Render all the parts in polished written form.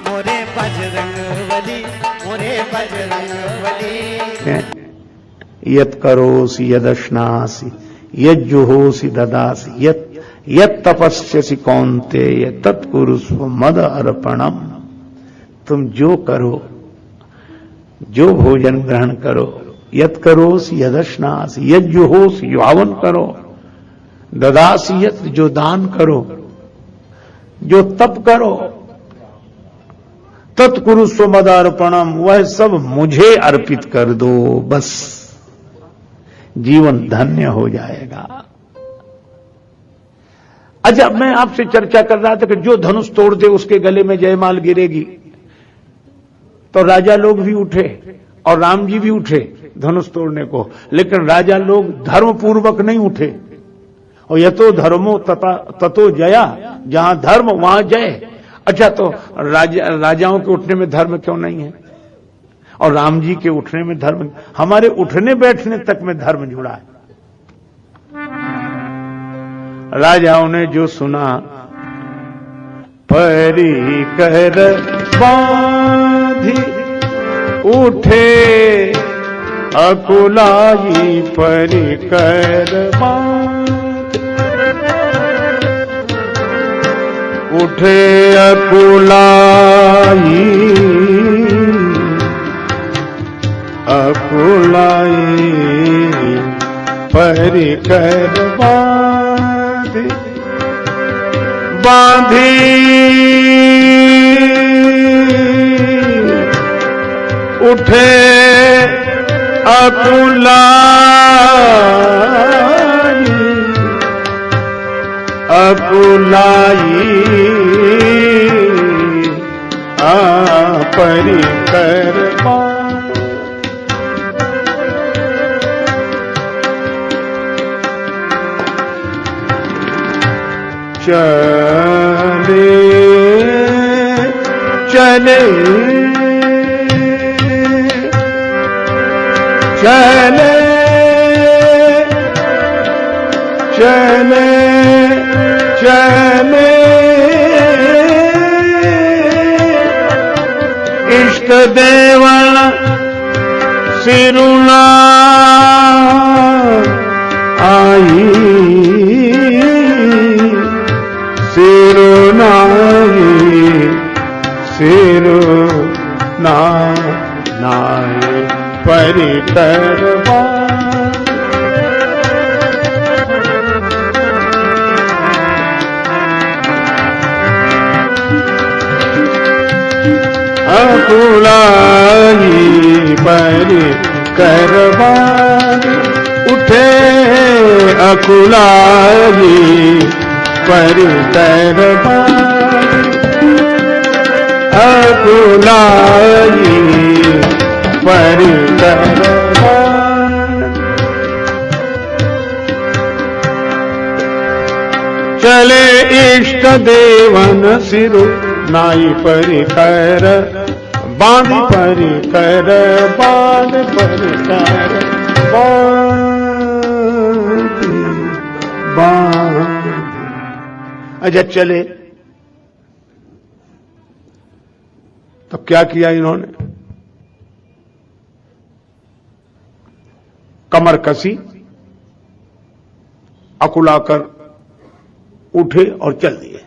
मोरे बजरंगबली, मोरे बजरंगबली। यत् करोसि यदश्नासि यज्जुहोसि ददासि यत् तपस्यसि कौन्तेय तत्कुरुस्व मद अर्पणम। तुम जो करो, जो भोजन ग्रहण करो, यत् करोसि यदश्नासि यज्जुहोसि जो हवन करो, ददासि यत् जो दान करो, जो तप करो, तत्कुरुस्व मद अर्पणम वह सब मुझे अर्पित कर दो, बस जीवन धन्य हो जाएगा। अच्छा, मैं आपसे चर्चा कर रहा था कि जो धनुष तोड़ दे उसके गले में जयमाल गिरेगी। तो राजा लोग भी उठे और राम जी भी उठे धनुष तोड़ने को, लेकिन राजा लोग धर्म पूर्वक नहीं उठे। और यतो धर्मो ततो जया, जहां धर्म वहां जय। अच्छा, तो राजाओं के उठने में धर्म क्यों नहीं है? और राम जी के उठने में धर्म, हमारे उठने बैठने तक में धर्म जुड़ा है। राजाओं ने जो सुना, परी कर बांधी उठे अकुलाई, परी कर बांधी उठे अकुलाई, अकुलाई परी कर बांधी, बांधी उठे अकुलाई, अकुलाई परी कर बांधी। चले चले चले चले चले इष्ट देवा सिरुना आई, सिरुनाई सिरुनाई परी कर बांधी। अकुलाई परी कर बांधी उठे अकुलाई परी कर बांधी, अकुलाई परी कर बांधी। चले इष्ट देवन सिरु नाई परी कर बांधी, परी कर बांधी, परी कर बांधी, बांधी। अच्छा, चले तो क्या किया इन्होंने? कमर कसी, अकुलाकर उठे और चल दिए।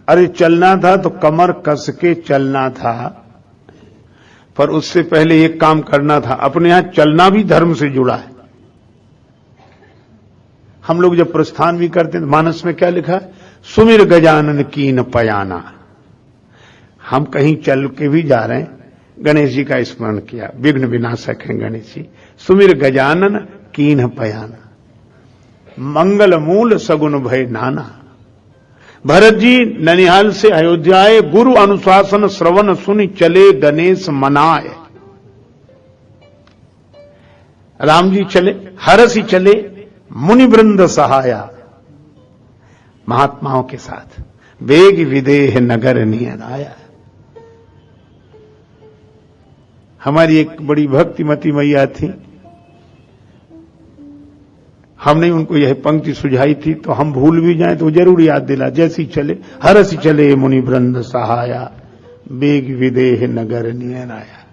अरे चलना था तो कमर कस के चलना था, पर उससे पहले एक काम करना था। अपने यहां चलना भी धर्म से जुड़ा है। हम लोग जब प्रस्थान भी करते हैं, मानस में क्या लिखा है? सुमिर गजानन कीन पयाना। हम कहीं चल के भी जा रहे हैं, गणेश जी का स्मरण किया, विघ्न विनाशक हैं गणेश जी। सुमिर गजानन कीन पयाना, मंगल मूल सगुन भय नाना। भरत जी ननिहाल से अयोध्या आए, गुरु अनुशासन श्रवण सुनि चले गणेश मनाए। राम जी चले, हरसि चले मुनि वृंद सहाया। महात्माओं के साथ वेग विदेह नगर नियन आया। हमारी एक बड़ी भक्तिमती मैया थी, हमने उनको यह पंक्ति सुझाई थी, तो हम भूल भी जाएं तो जरूर याद दिला। जैसी चले हरसी चले मुनि वृंद सहाया, बेग विदेह नगर नियराया,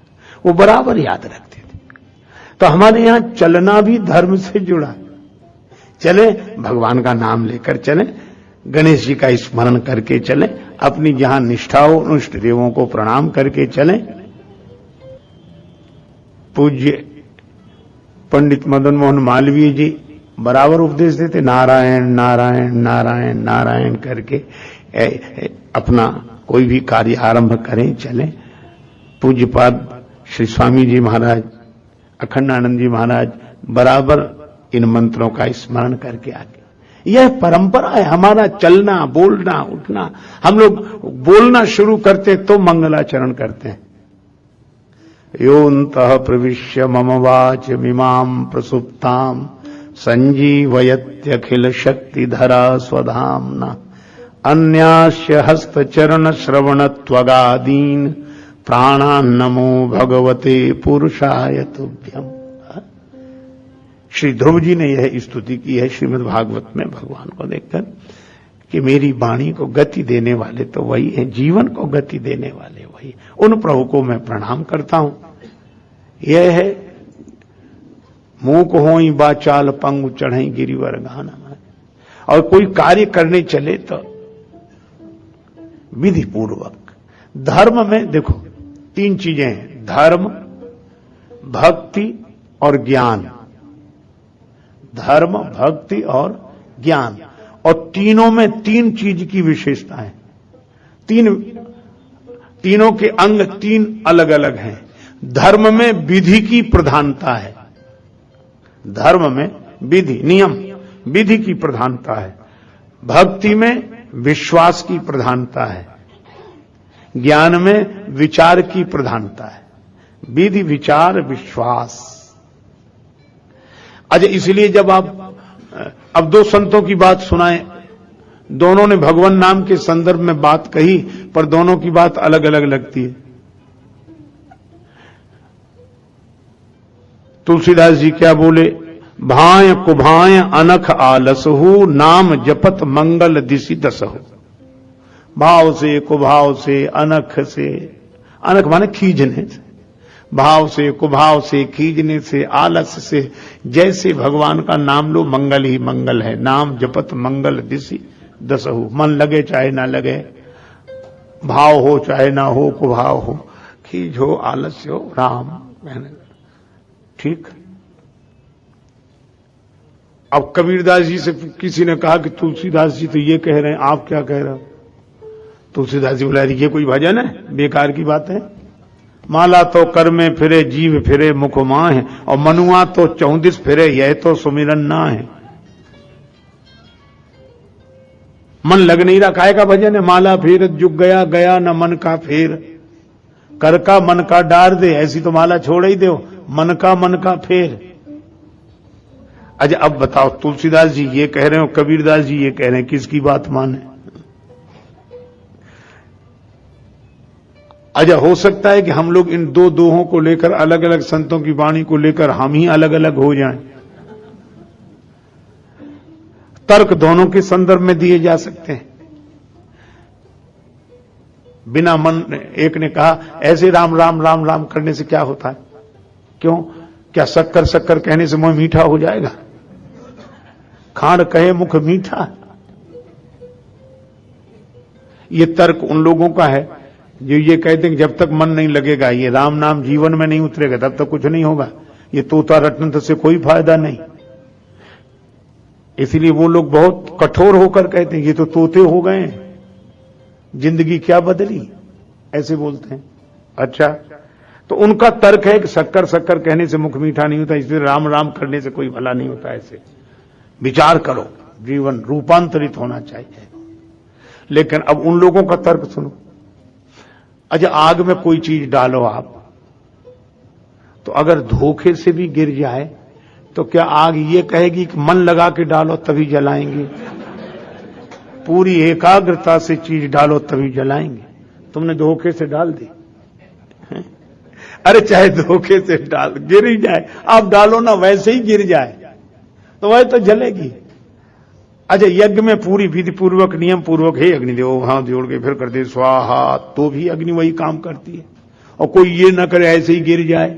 वो बराबर याद रखते थे। तो हमारे यहां चलना भी धर्म से जुड़ा है। चले भगवान का नाम लेकर चले, गणेश जी का स्मरण करके चले, अपनी जहां निष्ठा हो उष्ट देवों को प्रणाम करके चले। पूज्य पंडित मदन मोहन मालवीय जी बराबर उपदेश देते, नारायण नारायण नारायण नारायण करके अपना कोई भी कार्य आरंभ करें चलें। पूज्यपाद श्री स्वामी जी महाराज, अखंडानंद जी महाराज बराबर इन मंत्रों का स्मरण करके आगे। यह परंपरा है हमारा, चलना बोलना उठना। हम लोग बोलना शुरू करते तो मंगलाचरण करते हैं। योऽन्तः प्रविश्य मम वाच मिमां प्रसुप्तां संजीवयत्यखिल शक्तिधरा स्वधाम्ना, अन्यास्य हस्तचरण श्रवण त्वगादीन प्राणान्नमो भगवते पुरुषाय तुभ्यम्। श्री ध्रुव जी ने यह स्तुति की है श्रीमद् भागवत में भगवान को देखकर कि मेरी वाणी को गति देने वाले तो वही है, जीवन को गति देने वाले वही। उन प्रभु को मैं प्रणाम करता हूं। यह है मूक होई बाचाल पंगु चढ़ई गिरिवर गाना। और कोई कार्य करने चले तो विधि पूर्वक। धर्म में देखो 3 चीजें हैं, धर्म, भक्ति और ज्ञान। धर्म, भक्ति और ज्ञान, और तीनों में 3 चीज की विशेषता है। तीनों के अंग 3 अलग अलग हैं। धर्म में विधि की प्रधानता है, धर्म में विधि नियम विधि की प्रधानता है। भक्ति में विश्वास की प्रधानता है, ज्ञान में विचार की प्रधानता है। विधि, विचार, विश्वास। अच्छा, इसलिए जब आप अब 2 संतों की बात सुनाएं, दोनों ने भगवान नाम के संदर्भ में बात कही, पर दोनों की बात अलग अलग लगती है। तुलसीदास जी क्या बोले, भाय कुभाय अनख आलसहु, नाम जपत मंगल दिशि दसहु। भाव से, कुभाव से, अनख से, अनख माने खींचने से, भाव से, कुभाव से, खींचने से, आलस से, जैसे भगवान का नाम लो मंगल ही मंगल है। नाम जपत मंगल दिशि दसहु। मन लगे चाहे ना लगे, भाव हो चाहे ना हो, कुभाव हो, खींच हो, आलस्य हो, राम ठीक। अब कबीरदास जी से किसी ने कहा कि तुलसीदास जी तो ये कह रहे हैं, आप क्या कह रहे हो? तुलसीदास जी बोला, ये कोई भजन है? बेकार की बात है। माला तो कर में फिरे जीव फिरे मुख माह, और मनुआ तो 34 फिरे यह तो सुमिरन ना है। मन लग नहीं रहा, काय का भजन है? माला फेर जुग गया गया न मन का फेर, कर का मन का डार दे, ऐसी तो माला छोड़ ही दो, मन का फेर। अच्छा, अब बताओ, तुलसीदास जी ये कह रहे हो, कबीरदास जी ये कह रहे हैं, किसकी बात माने? अच्छा, हो सकता है कि हम लोग इन 2 दोहों को लेकर, अलग अलग संतों की वाणी को लेकर हम ही अलग अलग हो जाएं। तर्क दोनों के संदर्भ में दिए जा सकते हैं। बिना मन, एक ने कहा ऐसे राम राम राम राम करने से क्या होता है? क्यों? क्या शक्कर शक्कर कहने से मुंह मीठा हो जाएगा? खांड कहे मुख मीठा। ये तर्क उन लोगों का है जो ये कहते हैं कि जब तक मन नहीं लगेगा, ये राम नाम जीवन में नहीं उतरेगा, तब तक कुछ नहीं होगा। ये तोता रटने से कोई फायदा नहीं। इसलिए वो लोग बहुत कठोर होकर कहते हैं ये तो तोते हो गए, जिंदगी क्या बदली, ऐसे बोलते हैं। अच्छा, तो उनका तर्क है कि शक्कर शक्कर कहने से मुख मीठा नहीं होता, इसलिए राम राम करने से कोई भला नहीं होता। ऐसे विचार करो, जीवन रूपांतरित होना चाहिए। लेकिन अब उन लोगों का तर्क सुनो। अच्छा, आग में कोई चीज डालो आप, तो अगर धोखे से भी गिर जाए तो क्या आग ये कहेगी कि मन लगा के डालो तभी जलाएंगे? पूरी एकाग्रता से चीज डालो तभी जलाएंगे। तुमने धोखे से डाल दी, अरे चाहे धोखे से डाल गिर ही जाए, आप डालो ना वैसे ही गिर जाए, तो वह तो जलेगी। अच्छा, यज्ञ में पूरी विधि पूर्वक नियम पूर्वक हे अग्निदेव हाथ जोड़ के फिर कर दे स्वाहा, तो भी अग्नि वही काम करती है। और कोई ये ना करे ऐसे ही गिर जाए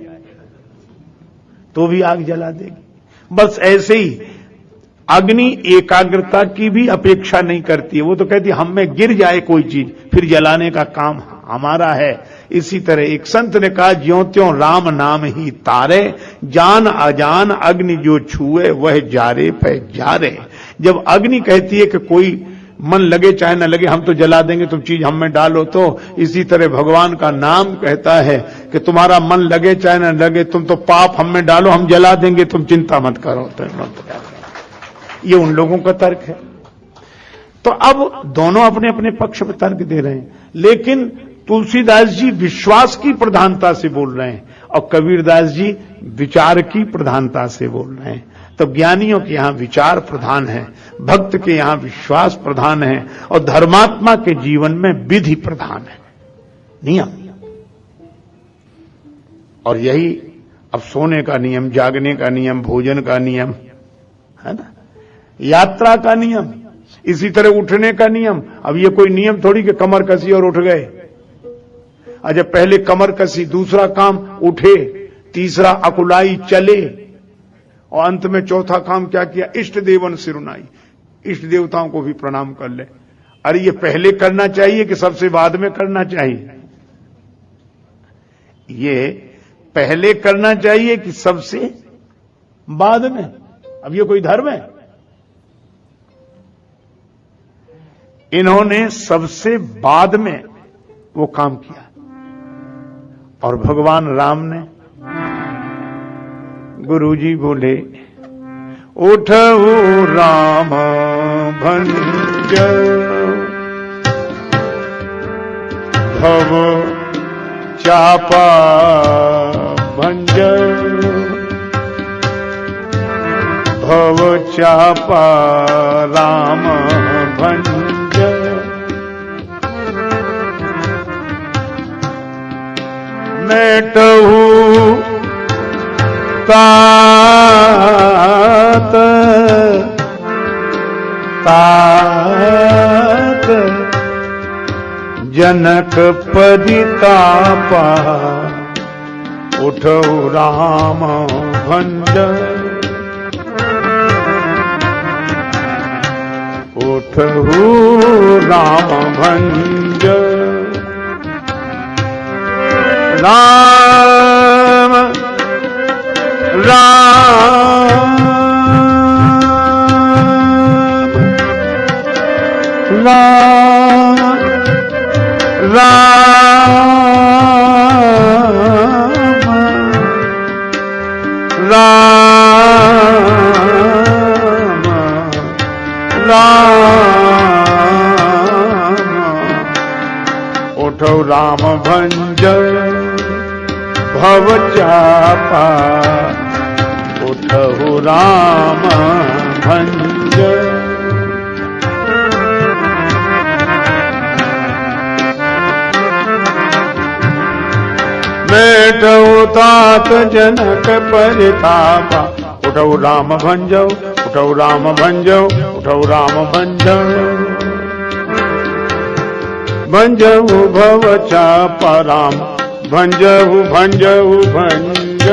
तो भी आग जला देगी। बस ऐसे ही अग्नि एकाग्रता की भी अपेक्षा नहीं करती है, वो तो कहती है हम में गिर जाए कोई चीज फिर जलाने का काम हमारा है। इसी तरह एक संत ने कहा, ज्यों त्यों राम नाम ही तारे, जान अजान अग्नि जो छुए वह जारे पे जारे। जब अग्नि कहती है कि कोई मन लगे चाहे न लगे हम तो जला देंगे, तुम चीज हम में डालो, तो इसी तरह भगवान का नाम कहता है कि तुम्हारा मन लगे चाहे न लगे, तुम तो पाप हम में डालो, हम जला देंगे, तुम चिंता मत करो। ये उन लोगों का तर्क है। तो अब दोनों अपने अपने पक्ष में तर्क दे रहे हैं, लेकिन तुलसीदास जी विश्वास की प्रधानता से बोल रहे हैं और कबीरदास जी विचार की प्रधानता से बोल रहे हैं। तो ज्ञानियों के यहां विचार प्रधान है, भक्त के यहां विश्वास प्रधान है, और धर्मात्मा के जीवन में विधि प्रधान है, नियम। और यही अब सोने का नियम, जागने का नियम, भोजन का नियम है ना, यात्रा का नियम, इसी तरह उठने का नियम। अब ये कोई नियम थोड़ी कि कमर कसी और उठ गए। अच्छा, पहले कमर कसी, दूसरा काम उठे, तीसरा अकुलाई चले, और अंत में चौथा काम क्या किया, इष्ट देवन सिरुनाई, इष्ट देवताओं को भी प्रणाम कर ले। अरे ये पहले करना चाहिए कि सबसे बाद में करना चाहिए? ये पहले करना चाहिए कि सबसे बाद में? अब ये कोई धर्म है? इन्होंने सबसे बाद में वो काम किया, और भगवान राम ने, गुरुजी बोले उठऊ राम भंज भव चापा भंज भव चापा राम भंज मेटहु तात तात जनक परितापा उठऊ राम भंज उठऊ राम भंज राम राम राम राम राम उठो राम भंज भव चापा उठहु राम भंज बैठऊ तात जनक परितापा उठहु राम भंजौ उठहु राम भंजौ उठहु राम भंजौ भंजहु भव चापा राम भंजहु भंजहु भंज।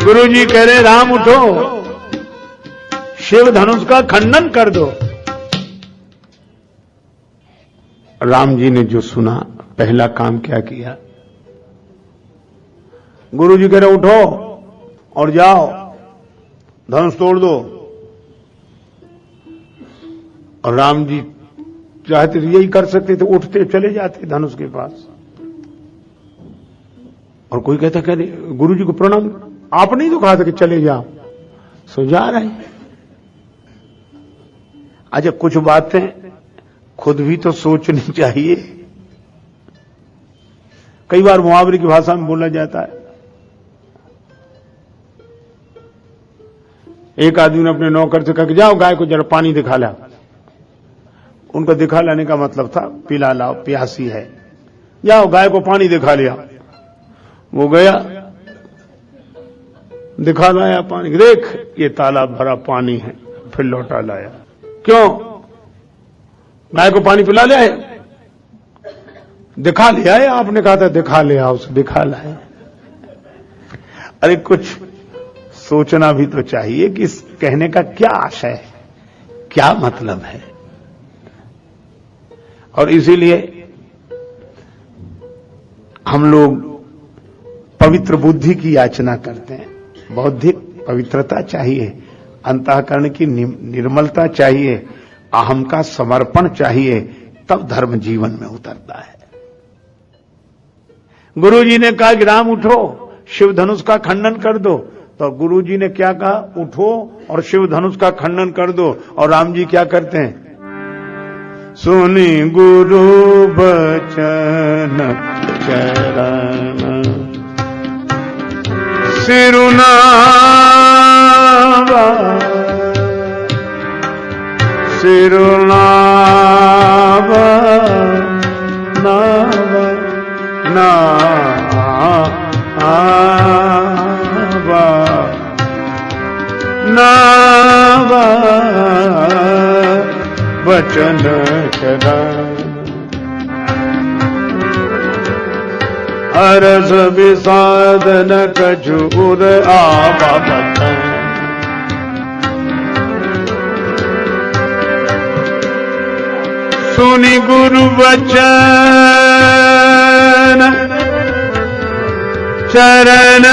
गुरु जी कह रहे राम उठो, शिव धनुष का खंडन कर दो। राम जी ने जो सुना, पहला काम क्या किया, गुरु जी कह रहे उठो और जाओ धनुष तोड़ दो। और राम जी चाहते थे यही कर सकते थे, उठते चले जाते धनुष के पास। और कोई कहता कह गुरु जी को प्रणाम, आपने ही तो कहा था कि चले जाओ, सो जा रहे। अच्छा, कुछ बातें खुद भी तो सोचनी चाहिए। कई बार मुहावरे की भाषा में बोला जाता है, एक आदमी ने अपने नौकर से कहा कि जाओ गाय को जरा पानी दिखा ला। उनको दिखा लाने का मतलब था पिला लाओ, प्यासी है, जाओ गाय को पानी दिखा लिया। वो गया, दिखा लाया पानी, देख ये तालाब भरा पानी है, फिर लौटा लाया। क्यों? गाय को पानी पिला ले आए? दिखा ले आए? आपने कहा था दिखा ले आओ, उसे दिखा लाए। अरे कुछ सोचना भी तो चाहिए कि इस कहने का क्या आशय है, क्या मतलब है। और इसीलिए हम लोग पवित्र बुद्धि की याचना करते हैं। बौद्धिक पवित्रता चाहिए, अंतःकरण की निर्मलता चाहिए, अहम का समर्पण चाहिए, तब धर्म जीवन में उतरता है। गुरु जी ने कहा कि राम उठो, शिव धनुष का खंडन कर दो, तो गुरु जी ने क्या कहा? उठो और शिव धनुष का खंडन कर दो। और राम जी क्या करते हैं? सुनी गुरु बचन चरण सिरुनावा, सिरुनावा नावा नावा नावा वचन चरण अरस विषादन कछुर आवा बतन। सुनि गुरु वचन चरण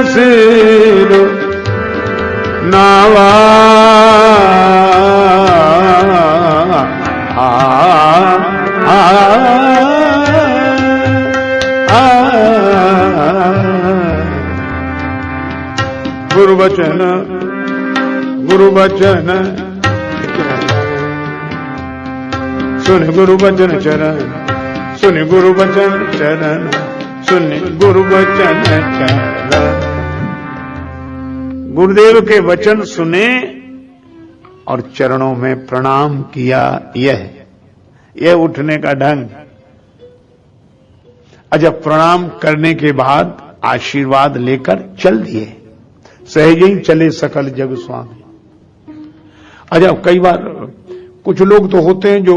सिरु नावा गुरु वचन सुन गुरु वचन चरण, सुन गुरु वचन चरण, सुन गुरु वचन चरण। गुरुदेव के वचन सुने और चरणों में प्रणाम किया। यह उठने का ढंग। जब प्रणाम करने के बाद आशीर्वाद लेकर चल दिए, सहज ही चले सकल जग स्वामी। अच्छा, कई बार कुछ लोग तो होते हैं जो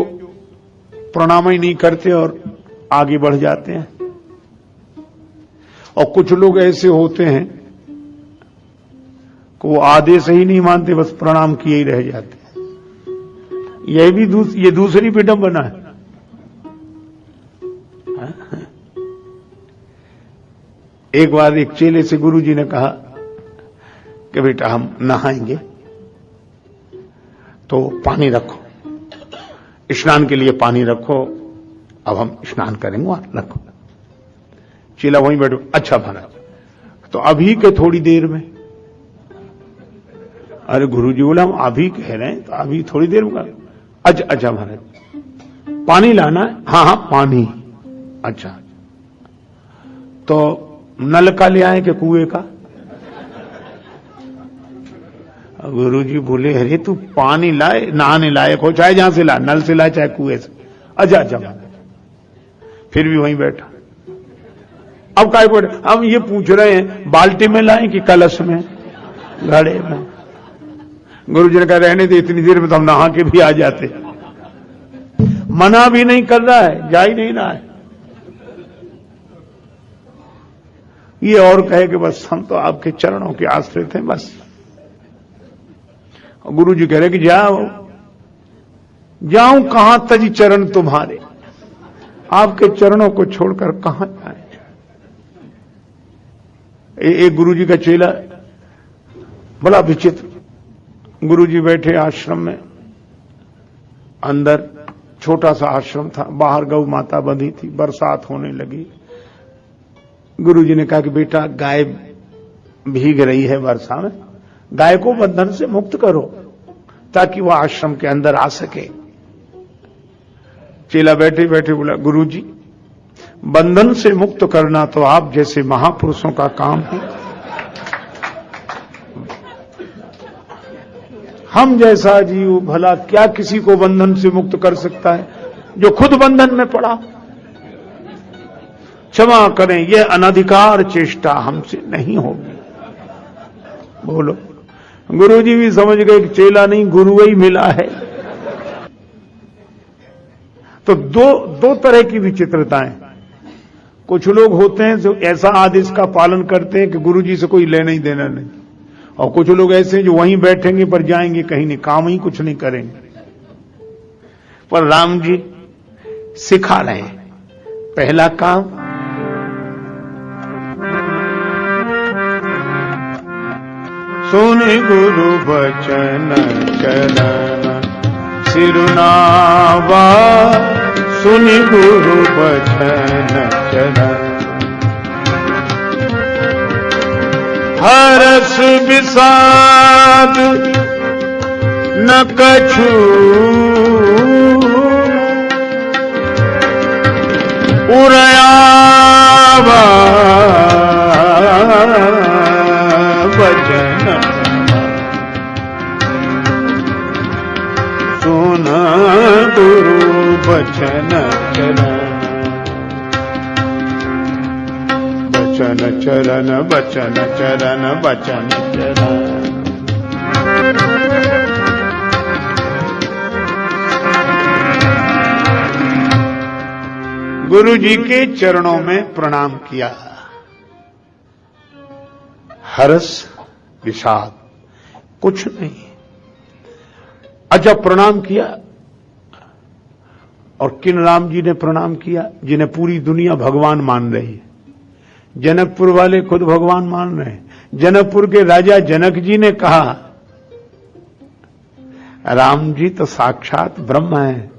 प्रणाम ही नहीं करते और आगे बढ़ जाते हैं, और कुछ लोग ऐसे होते हैं कि वो आदेश ही नहीं मानते, बस प्रणाम किए ही रह जाते हैं। ये दूसरी विडंबना है। एक बार एक चेले से गुरुजी ने कहा कि बेटा हम नहाएंगे तो पानी रखो, स्नान के लिए पानी रखो, अब हम स्नान करेंगे, वहां रखो। चेला वहीं बैठो, अच्छा महाराज तो अभी के थोड़ी देर में। अरे गुरुजी बोला हम अभी कह रहे हैं तो अभी थोड़ी देर में। अच्छा अच्छा महाराज पानी लाना है? हाँ हाँ पानी। अच्छा तो नल का ले आए कि कुएं का? गुरुजी बोले अरे तू पानी लाए, नहाने लायक हो, चाहे जहां से ला, नल से लाए चाहे कुएं से। अच्छा अच्छा फिर भी वहीं बैठा। अब काय बोले, हम ये पूछ रहे हैं बाल्टी में लाए कि कलश में, घड़े में? गुरुजी ने कहा रहने दे, इतनी देर में तो हम नहा के भी आ जाते। मना भी नहीं कर रहा है, जा ही नहीं रहा है। ये और कहे कि बस हम तो आपके चरणों के आश्रित हैं बस। गुरु जी कह रहे कि जाऊं कहां तज चरण तुम्हारे, आपके चरणों को छोड़कर कहां जाए। एक गुरु जी का चेला बड़ा विचित्र। गुरु जी बैठे आश्रम में, अंदर छोटा सा आश्रम था, बाहर गौ माता बंधी थी, बरसात होने लगी। गुरु जी ने कहा कि बेटा गाय भीग रही है वर्षा में, गाय को बंधन से मुक्त करो ताकि वह आश्रम के अंदर आ सके। चेला बैठे बैठे बोला गुरुजी बंधन से मुक्त करना तो आप जैसे महापुरुषों का काम है, हम जैसा जीव भला क्या किसी को बंधन से मुक्त कर सकता है जो खुद बंधन में पड़ा। क्षमा करें, यह अनधिकार चेष्टा हमसे नहीं होगी। बोलो, गुरुजी भी समझ गए कि चेला नहीं गुरु ही मिला है। तो दो तरह की विचित्रताएं। कुछ लोग होते हैं जो ऐसा आदेश का पालन करते हैं कि गुरुजी से कोई लेना ही देना नहीं, और कुछ लोग ऐसे हैं जो वहीं बैठेंगे पर जाएंगे कहीं नहीं, काम ही कुछ नहीं करेंगे। पर राम जी सिखा रहे हैं, पहला काम सुनि गुरु बचन चरण सिरुनावा, सुनि गुरु बचन चरण हरस विषाद न कछु उरयावा, बचन सुन गुरु बचन चरण, बचन चरण बचन चरण बचन चरण। गुरु जी के चरणों में प्रणाम किया। हर्ष विषाद कुछ नहीं। अच्छा, प्रणाम किया, और किन राम जी ने प्रणाम किया? जिन्हें पूरी दुनिया भगवान मान रही है। जनकपुर वाले खुद भगवान मान रहे हैं। जनकपुर के राजा जनक जी ने कहा, राम जी तो साक्षात ब्रह्म है,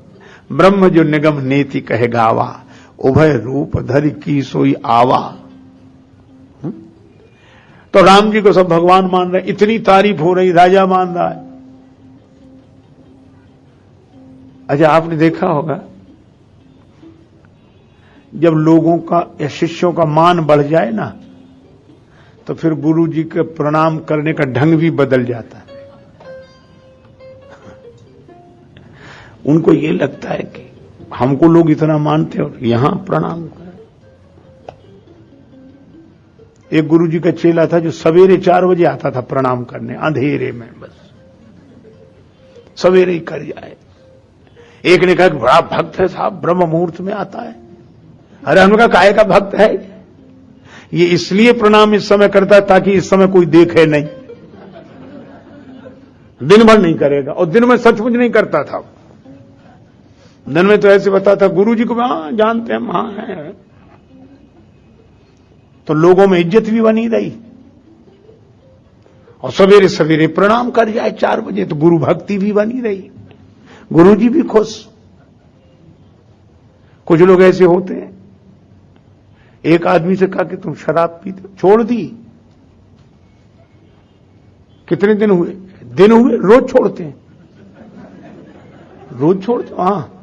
ब्रह्म जो निगम नेति कहे गावा, उभय रूप धरि की सोई आवा। तो राम जी को सब भगवान मान रहे, इतनी तारीफ हो रही, राजा मान रहा है। अच्छा, आपने देखा होगा जब लोगों का या शिष्यों का मान बढ़ जाए ना, तो फिर गुरु जी के प्रणाम करने का ढंग भी बदल जाता है। उनको ये लगता है कि हमको लोग इतना मानते हैं और यहां प्रणाम करें। एक गुरु जी का चेला था जो सवेरे 4 बजे आता था प्रणाम करने, अंधेरे में, बस सवेरे ही कर जाए। एक ने कहा कि बड़ा भक्त है साहब, ब्रह्म मुहूर्त में आता है। अरे हमने कहा काहे का भक्त है? ये इसलिए प्रणाम इस समय करता है ताकि इस समय कोई देखे नहीं, दिन भर नहीं करेगा। और दिन में सचमुच नहीं करता था, दिन में तो ऐसे बताता गुरु जी को हाँ जानते हैं, वहां है। तो लोगों में इज्जत भी बनी रही, और सवेरे सवेरे प्रणाम कर जाए 4 बजे तो गुरु भक्ति भी बनी रही, गुरु जी भी खुश। कुछ लोग ऐसे होते हैं, एक आदमी से कहा कि तुम शराब पीते, छोड़ दी। कितने दिन हुए? दिन हुए, रोज छोड़ते हैं, रोज छोड़ते। हाँ,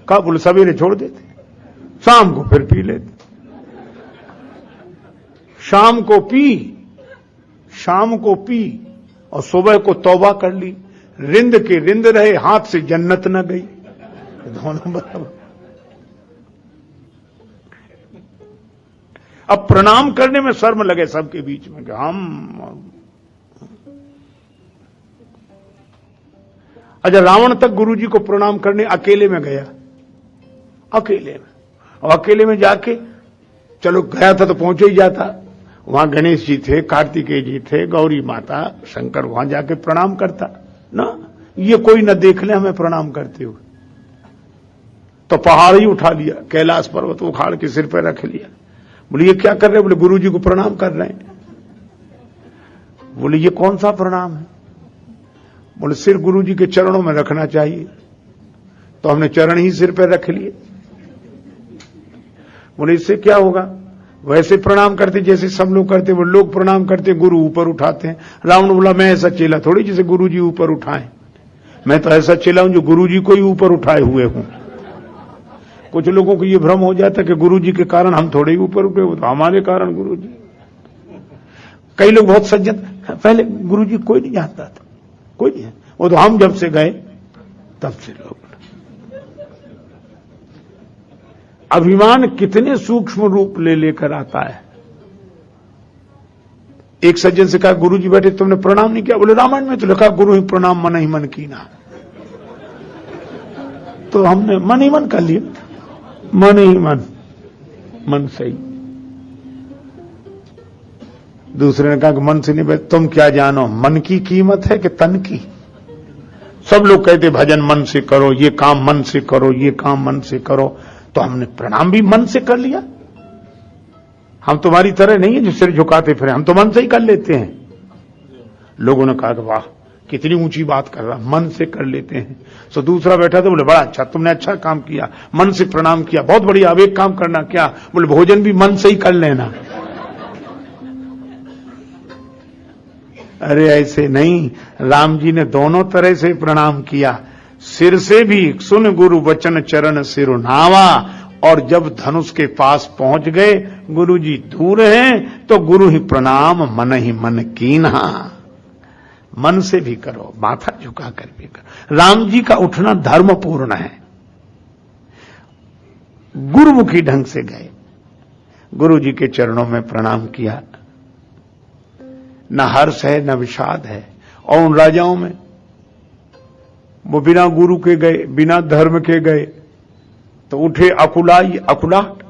कहा बोले सवेरे छोड़ देते, शाम को फिर पी लेते। शाम को पी और सुबह को तौबा कर ली। रिंद के रिंद रहे, हाथ से जन्नत न गई। दोनों बराबर। अब प्रणाम करने में शर्म लगे सबके बीच में कि हम। अच्छा, रावण तक गुरुजी को प्रणाम करने अकेले में गया, अकेले में। और अकेले में जाके, चलो गया था तो पहुंचे ही जाता। वहां गणेश जी थे, कार्तिकेय जी थे, गौरी माता, शंकर, वहां जाके प्रणाम करता ना। ये कोई न देख ले हमें प्रणाम करते हुए, तो पहाड़ ही उठा लिया, कैलाश पर्वत उखाड़ के सिर पर रख लिया। बोले ये क्या कर रहे? बोले गुरु जी को प्रणाम कर रहे हैं। बोले ये कौन सा प्रणाम है? बोले सिर गुरु जी के चरणों में रखना चाहिए। तो हमने चरण ही सिर पर रख लिए। बोले इससे क्या होगा? वैसे प्रणाम करते जैसे सब लोग करते, वो लोग प्रणाम करते, गुरु ऊपर उठाते हैं। रावण बोला मैं ऐसा चेला थोड़ी जिसे गुरु जी ऊपर उठाए, मैं तो ऐसा चेला हूं जो गुरु जी को ही ऊपर उठाए हुए हूं। कुछ लोगों को ये भ्रम हो जाता है कि गुरु जी के कारण हम थोड़े ही ऊपर उठे, वो तो हमारे कारण गुरु जी। कई लोग बहुत सज्जन, पहले गुरु जी कोई नहीं जानता था, कोई नहीं, वो तो हम जब से गए तब से लोग। अभिमान कितने सूक्ष्म रूप ले लेकर आता है। एक सज्जन से कहा, गुरु जी बैठे, तुमने प्रणाम नहीं किया? बोले रामायण में तो लिखा गुरु ही प्रणाम मन ही मन कीना। तो हमने मन ही मन कर लिया, मन ही मन सही। दूसरे ने कहा कि मन से नहीं बैठ, तुम क्या जानो मन की कीमत है कि तन की? सब लोग कहते भजन मन से करो, ये काम मन से करो, ये काम मन से करो, तो हमने प्रणाम भी मन से कर लिया। हम तुम्हारी तरह नहीं है जो सिर झुकाते फिर, हम तो मन से ही कर लेते हैं। लोगों ने कहा कि वाह कितनी ऊंची बात कर रहा, मन से कर लेते हैं। तो दूसरा बैठा था, बोले बड़ा अच्छा, तुमने अच्छा काम किया, मन से प्रणाम किया, बहुत बढ़िया। अब एक काम करना, क्या? बोले भोजन भी मन से ही कर लेना। अरे ऐसे नहीं, राम जी ने दोनों तरह से प्रणाम किया, सिर से भी, सुन गुरु वचन चरण सिर नावा, और जब धनुष के पास पहुंच गए, गुरु जी दूर हैं तो गुरु ही प्रणाम मन ही मन कीन्हा। मन से भी करो, माथा झुका कर भी करो। राम जी का उठना धर्मपूर्ण है। गुरुमुखी ढंग से गए, गुरु जी के चरणों में प्रणाम किया। न हर्ष है न विषाद है। और उन राजाओं में वो बिना गुरु के गए, बिना धर्म के गए, तो उठे अकुलाहट,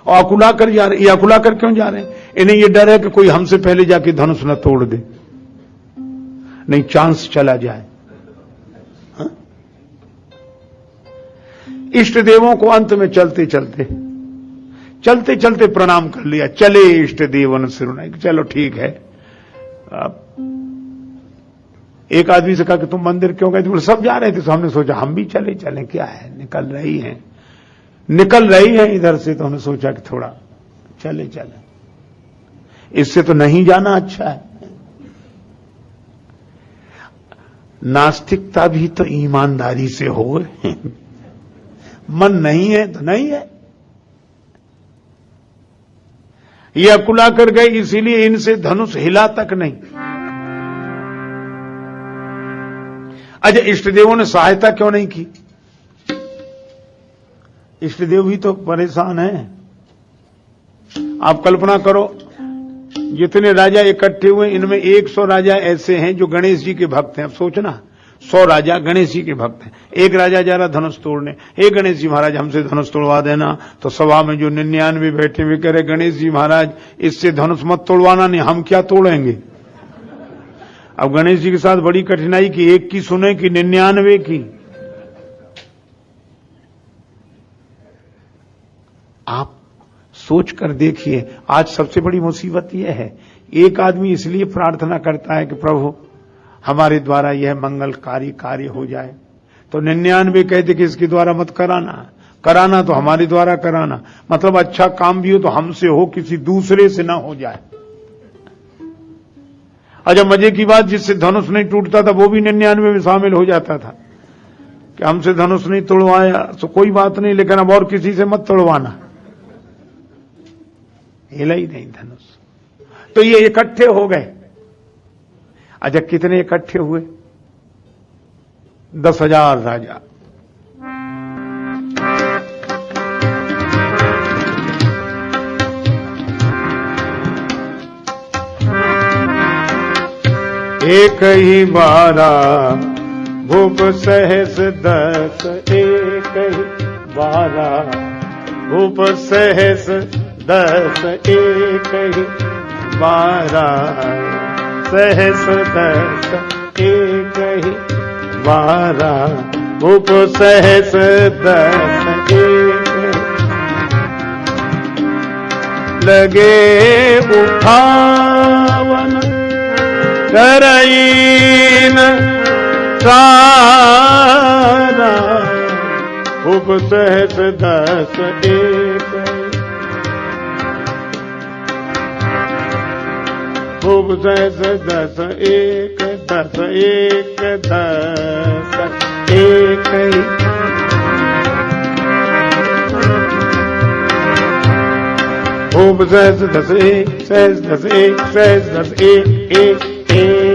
और अकुला कर जा रहे। ये अकुला कर क्यों जा रहे हैं? इन्हें ये डर है कि कोई हमसे पहले जाके धनुष न तोड़ दे, नहीं चांस चला जाए। हा? इष्ट देवों को अंत में चलते चलते प्रणाम कर लिया। चले इष्ट देवन सिरुनाई, चलो ठीक है। एक आदमी से कहा कि तुम मंदिर क्यों गए? बोले सब जा रहे थे, तो हमने सोचा हम भी चले, क्या है, निकल रही हैं इधर से, तो हमने सोचा कि थोड़ा चले, इससे तो नहीं जाना अच्छा है। नास्तिकता भी तो ईमानदारी से हो। मन नहीं है तो नहीं है। ये अकुला कर गए, इसीलिए इनसे धनुष हिला तक नहीं। अच्छा, इष्टदेवों ने सहायता क्यों नहीं की? इष्टदेव भी तो परेशान हैं। आप कल्पना करो, जितने राजा इकट्ठे हुए, इनमें 100 राजा ऐसे हैं जो गणेश जी के भक्त हैं। अब सोचना, 100 राजा गणेश जी के भक्त हैं। एक राजा जा रहा धनुष तोड़ने, हे गणेश जी महाराज हमसे धनुष तोड़वा देना। तो सभा में जो 99 बैठे हुए कह रहे, गणेश जी महाराज इससे धनुष मत तोड़वाना, नहीं हम क्या तोड़ेंगे। अब गणेश जी के साथ बड़ी कठिनाई की, एक की सुने कि 99 की। आप सोच कर देखिए, आज सबसे बड़ी मुसीबत यह है, एक आदमी इसलिए प्रार्थना करता है कि प्रभु हमारे द्वारा यह मंगलकारी कार्य हो जाए, तो 99 कहते कि इसके द्वारा मत कराना तो हमारे द्वारा कराना। मतलब अच्छा काम भी हो तो हमसे हो, किसी दूसरे से ना हो जाए। अच्छा, मजे की बात, जिससे धनुष नहीं टूटता था वो भी 99 में शामिल हो जाता था कि हमसे धनुष नहीं तोड़वाया तो कोई बात नहीं, लेकिन अब और किसी से मत तोड़वाना। हिला ही नहीं धनुष। तो ये इकट्ठे हो गए। अच्छा, कितने इकट्ठे हुए? 10,000 राजा। एक ही बारा भूप सहस 10, एक ही बारा भूप सहस 10, एक ही बारा सहस 10, एक ही बारा भूप सहस 10, एक लगे उठावन करईन सारा भूप सहस 10, एक भूप सहस 10, एक 10, एक 10, एक ही भूप सहस 10, एक सहस 10, एक सहस 10, एक एक एक